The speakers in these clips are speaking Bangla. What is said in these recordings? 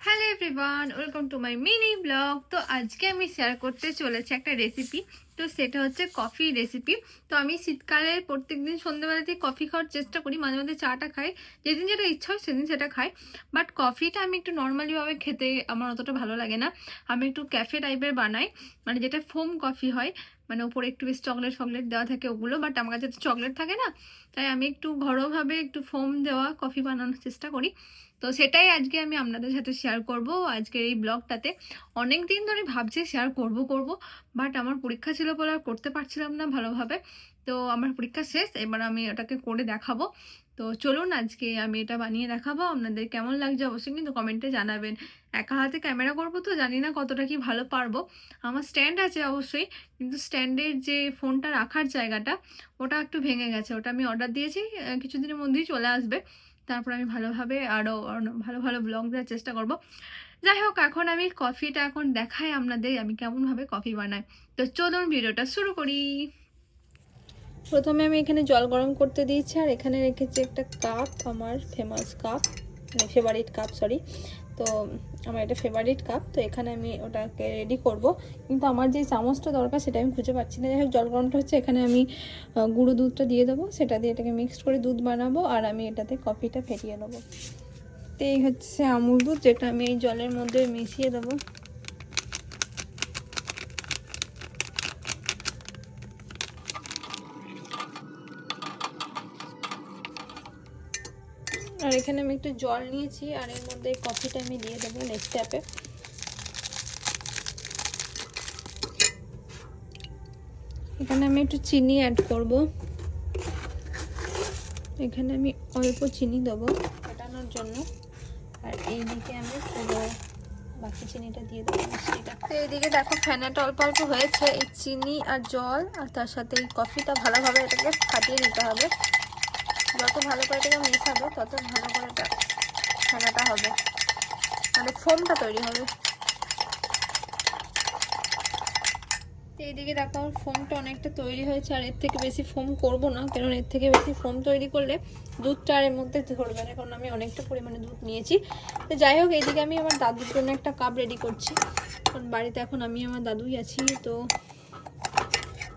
Hello everyone, welcome to my mini blog. তো আজকে আমি শেয়ার করতে চলেছি একটা রেসিপি। তো সেটা হচ্ছে কফি রেসিপি। তো আমি শীতকালে প্রত্যেকদিন সন্ধ্যেবেলাতেই কফি খাওয়ার চেষ্টা করি, মাঝে মাঝে চাটা খাই। যেদিন যেটা ইচ্ছা হয় সেদিন সেটা খাই। বাট কফিটা আমি একটু নর্মালিভাবে খেতে আমার অতটা ভালো লাগে না। আমি একটু ক্যাফে টাইপের বানাই, মানে যেটা ফোম কফি হয়, মানে ওপরে একটু বেশি চকলেট ফকলেট দেওয়া থাকে ওগুলো। বাট আমার কাছে তো চকলেট থাকে না, তাই আমি একটু ঘরোয়াভাবে একটু ফোম দেওয়া কফি বানানোর চেষ্টা করি। তো সেটাই আজকে আমি আপনাদের সাথে শেয়ার করব আজকের এই ব্লগটাতে। অনেক দিন ধরে ভাবছি শেয়ার করব, বাট আমার পরীক্ষা ছিল বলে আর করতে পারছিলাম না ভালোভাবে। তো আমার পরীক্ষা শেষ, এবার আমি ওটাকে করে দেখাবো। তো চলুন আজকে আমি এটা বানিয়ে দেখাবো। আপনাদের কেমন লাগছে অবশ্যই কিন্তু কমেন্টে জানাবেন। একা হাতে ক্যামেরা করবো তো জানি না কতটা কি ভালো পারবো। আমার স্ট্যান্ড আছে অবশ্যই, কিন্তু স্ট্যান্ডের যে ফোনটা রাখার জায়গাটা ওটা একটু ভেঙে গেছে। ওটা আমি অর্ডার দিয়েছি, কিছুদিনের মধ্যেই চলে আসবে। তারপর আমি ভালোভাবে আরও ভালো ভালো ব্লগ দেওয়ার চেষ্টা করব। যাই হোক, এখন আমি কফিটা এখন দেখাই আপনাদের আমি কেমনভাবে কফি বানাই। তো চলুন ভিডিওটা শুরু করি। প্রথমে আমি এখানে জল গরম করতে দিয়েছি, আর এখানে রেখেছি একটা কাপ, আমার ফেমাস কাপ, মানে ফেভারিট কাপ, সরি। তো আমার এটা ফেভারিট কাপ। তো এখানে আমি ওটাকে রেডি করব, কিন্তু আমার যে চামচটা দরকার সেটা আমি খুঁজে পাচ্ছি না। যাই হোক, জল গরমটা হচ্ছে, এখানে আমি গুঁড়ো দুধটা দিয়ে দেবো, সেটা দিয়ে এটাকে মিক্সড করে দুধ বানাবো, আর আমি এটাতে কফিটা ফেটিয়ে নেবো। তো এই হচ্ছে আমুল দুধ, যেটা আমি এই জলের মধ্যে মিশিয়ে দেবো। আর এখানে আমি একটু জল নিয়েছি, আর এর মধ্যে কফিটা আমি দিয়ে দেবো নেক্সট স্টেপে। এখানে আমি একটু চিনি অ্যাড করব। এখানে আমি অল্প চিনি দেবো ফোটানোর জন্য, আর এইদিকে আমি পুরো বাকি চিনিটা দিয়ে দেবো মিষ্টিটা। তো এইদিকে দেখো ফেনাটা অল্প অল্প হয়েছে। এই চিনি আর জল আর তার সাথে এই কফিটা ভালোভাবে এটাকে ফাটিয়ে নিতে হবে। যত ভালো করে এটাকে মেশাবে তত ভালো করে এটা ফেনাটা হবে, মানে ফোমটা তৈরি হবে। এইদিকে দেখো আমার ফোমটা অনেকটা তৈরি হয়েছে, আর এর থেকে বেশি ফোম করব না, কারণ এর থেকে বেশি ফোম তৈরি করলে দুধটা আর এর মধ্যে ধরবে না, কারণ আমি অনেকটা পরিমাণে দুধ নিয়েছি। তো যাই হোক, এইদিকে আমি আমার দাদুর জন্য একটা কাপ রেডি করছি, কারণ বাড়িতে এখন আমি আমার দাদুই আছি। তো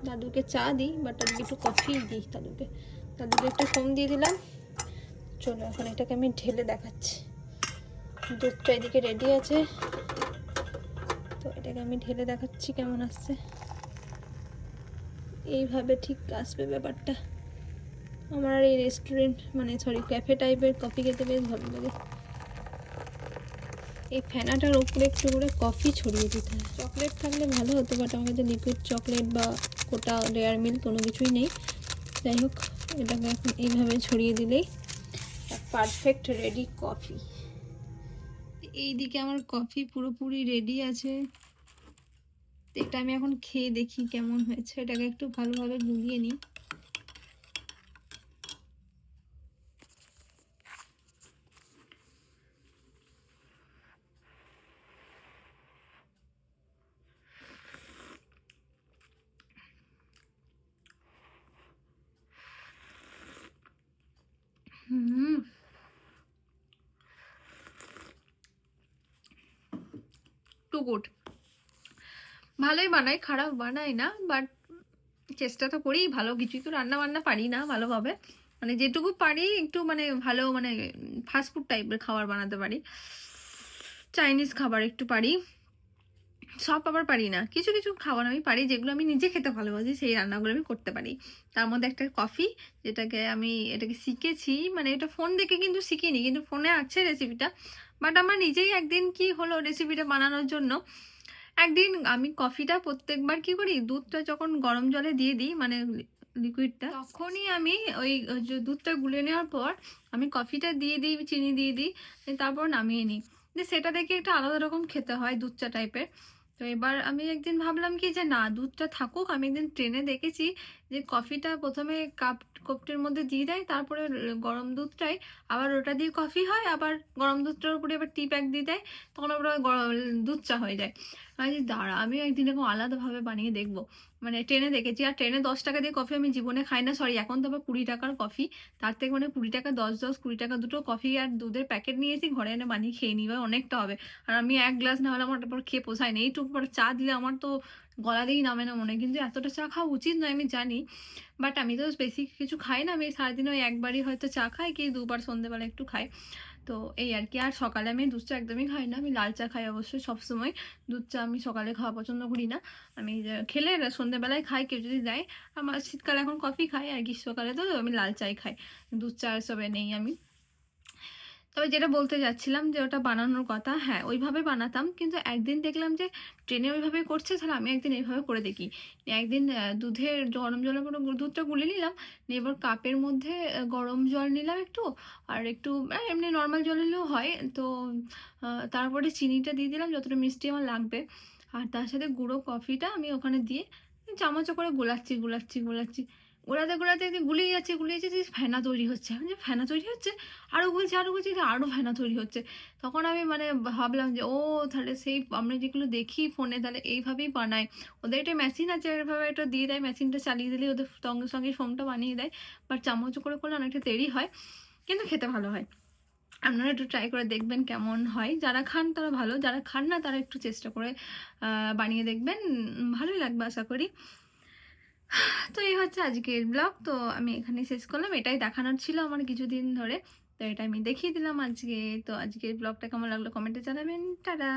দাদুকে চা দিই, বাট আজকে একটু কফি দিই দাদুকে একটু ফোম দিয়ে দিলাম। চলো এখন এটাকে আমি ঢেলে দেখাচ্ছি। দুধটা এদিকে রেডি আছে, তো এটাকে আমি ঢেলে দেখাচ্ছি কেমন আসছে। এইভাবে ঠিক আসবে ব্যাপারটা। আমার আর এই রেস্টুরেন্ট, মানে সরি, ক্যাফে টাইপের কফি খেতে বেশ ভালো লাগে। এই ফেনাটার উপরে একটু করে কফি ছড়িয়ে দিতে হয়। চকলেট থাকলে ভালো হতো, বাট আমার কাছে লিকুইড চকলেট বা কোটা ডেয়ার মিল্ক কোনো কিছুই নেই। যাই হোক, এটাকে এখন এইভাবে ছড়িয়ে দিলেই পারফেক্ট রেডি কফি। এইদিকে আমার কফি পুরোপুরি রেডি আছে। এটা আমি এখন খেয়ে দেখি কেমন হয়েছে। এটাকে একটু ভালোভাবে গুলিয়ে নিই। Too good. ভালোই বানাই, খারাপ বানাই না, বাট চেষ্টা তো করি ভালো। কিছুই তো রান্না বান্না পারি না ভালোভাবে, মানে যেটুকু পারি একটু, মানে ভালো, মানে ফাস্টফুড টাইপের খাবার বানাতে পারি, চাইনিজ খাবার একটু পারি, সব আবার পারি না। কিছু কিছু খাবার আমি পারি, যেগুলো আমি নিজে খেতে ভালোবাসি সেই রান্নাগুলো আমি করতে পারি। তার মধ্যে একটা কফি, যেটাকে আমি এটাকে শিখেছি, মানে এটা ফোন দেখে কিন্তু শিখিনি, কিন্তু ফোনে আছে রেসিপিটা। বাট আমার নিজেই একদিন কি হলো, রেসিপিটা বানানোর জন্য একদিন আমি কফিটা প্রত্যেকবার কি করি, দুধটা যখন গরম জলে দিয়ে দিই, মানে লিকুইডটা, তখনই আমি ওই যে দুধটা গুলে নেওয়ার পর আমি কফিটা দিয়ে দিই, চিনি দিয়ে দিই, তারপর নামিয়ে নিই। যে সেটা দেখে একটা আলাদা রকম খেতে হয়, দুধ চা টাইপের। তো এবার আমি একদিন ভাবলাম কি যে না, দুধটা থাকুক। আমি একদিন ট্রেনে দেখেছি যে কফিটা প্রথমে কোপটির মধ্যে দিয়ে দেয়, তারপরে গরম দুধটাই আবার ওটা দিয়ে কফি হয়, আবার গরম দুধটার উপরে আবার টি ব্যাগ দিয়ে দেয়, তখন আবার দুধ চা হয়ে যায়। আমি যে দাঁড়া, আমিও একদিন এরকম আলাদাভাবে বানিয়ে দেখবো। মানে ট্রেনে দেখেছি, আর ট্রেনে 10 টাকা দিয়ে কফি আমি জীবনে খাই না, সরি এখন তো আবার 20 টাকার কফি। তার থেকে মানে 20 টাকা 20 টাকা দুটো কফি আর দুধের প্যাকেট নিয়েছি, ঘরে এনে বানিয়ে খেয়ে নিই, বা অনেকটা হবে। আর আমি এক গ্লাস না হলে আমার তারপর খেয়ে পোষায় না, এইটুকু পরে চা দিলে আমার তো গলা দিয়েই নামে না মনে হয়। কিন্তু এতটা চা খাওয়া উচিত নয় আমি জানি, বাট আমি তো বেশি কিছু খাই না, আমি সারাদিন ওই একবারই হয়তো চা খাই, কি দুবার সন্ধ্যেবেলা একটু খাই। তো এই আর কি। আর সকালে আমি দুধ চা একদমই খাই না, আমি লাল চা খাই অবশ্যই সবসময়। দুধ চা আমি সকালে খাওয়া পছন্দ করি না। আমি খেলে সন্ধ্যেবেলায় খাই, কেউ যদি দেয়। আমার শীতকালে এখন কফি খাই, আর গ্রীষ্মকালে তো আমি লাল চাই খাই, দুধ চা এসবে নেই আমি। তবে যেটা বলতে যাচ্ছিলাম যে ওটা বানানোর কথা, হ্যাঁ ওইভাবে বানাতাম, কিন্তু একদিন দেখলাম যে ট্রেনে ওইভাবে করছে, তাহলে আমি একদিন এইভাবে করে দেখি। একদিন দুধের গরম জলের পুরো দুধটা গুলে নিলাম, নিয়ে এবার কাপের মধ্যে গরম জল নিলাম একটু, আর একটু এমনি নর্মাল জল নিলেও হয়। তো তারপরে চিনিটা দিয়ে দিলাম যতটা মিষ্টি আমার লাগবে, আর তার সাথে গুঁড়ো কফিটা আমি ওখানে দিয়ে চামচে করে গোলাচ্ছি গোলাচ্ছি গোলাচ্ছি, গোলাতে গোলাতে একদিন গুলিয়ে যাচ্ছে, ফেনা তৈরি হচ্ছে। আমি যে ফেনা তৈরি হচ্ছে, আরও বলছি যে আরও ফেনা তৈরি হচ্ছে। তখন আমি মানে ভাবলাম যে ও তাহলে সেই আমরা যেগুলো দেখি ফোনে, তাহলে এইভাবেই বানায়। ওদের একটা মেশিন আছে, এভাবে একটা দিয়ে দেয়, মেশিনটা চালিয়ে দিলেই ওদের সঙ্গে সঙ্গে ফোমটা বানিয়ে দেয়। বাট চামচ করে করলে অনেকটা দেরি হয়, কিন্তু খেতে ভালো হয়। আপনারা একটু ট্রাই করে দেখবেন কেমন হয়। যারা খান তারা ভালো, যারা খান না তারা একটু চেষ্টা করে বানিয়ে দেখবেন, ভালোই লাগবে আশা করি। তো এই হচ্ছে আজকের ব্লগ। তো আমি এখানে শেষ করলাম, এটাই দেখানোর ছিল আমার কিছুদিন ধরে, তো এটা আমি দেখিয়ে দিলাম আজকে। তো আজকের ব্লগটা কেমন লাগলো কমেন্টে জানাবেন। টাটা।